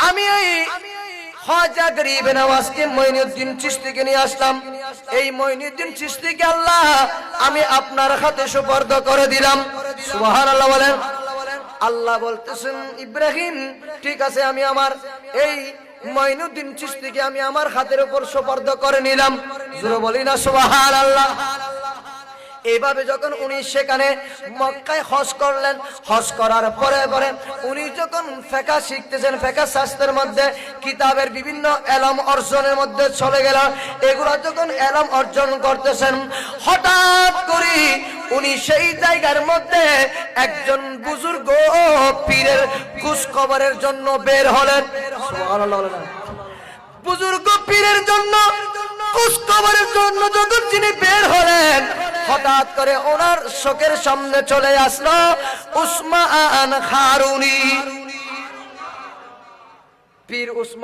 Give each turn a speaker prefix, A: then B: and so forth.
A: আমি এই খাজা গরিবে নওয়াজকে মঈনুদ্দিন চিশতিকে নিয়ে আসলাম। এই মঈনুদ্দিন চিশতিকে আল্লাহ আমি আপনার হাতে সুপর্দ করে দিলাম। সুবহানাল্লাহ বলেন। আল্লাহ বলতেছেন ইব্রাহিম ঠিক আছে, আমি আমার এই মঈনুদ্দিন চিশতিকে আমি আমার হাতের উপর সুপর্দ করে নিলাম। জোরে বলি না সুবহানাল্লাহ। এইভাবে যখন উনি সেখানে মক্কায় হজ করলেন, হজ করার পরে পরে উনি যখন ফিকহ শিখতেছেন, ফিকহ শাস্ত্রের মধ্যে কিতাবের বিভিন্ন ইলম অর্জনের মধ্যে চলে গেল, এগুলো যখন ইলম অর্জন করতেছেন, হঠাৎ করে উনি সেই জায়গার মধ্যে একজন বুজুর্গ পীরের খোঁজ খবরের জন্য বের হলেন। সুবহানাল্লাহ। বুজুর্গ পীরের জন্য খোঁজ খবরের জন্য যখন তিনি বের হলেন, হঠাৎ করে ওনার চোখের সামনে চলে আসলো উসমান হারুনি। পীর উসমান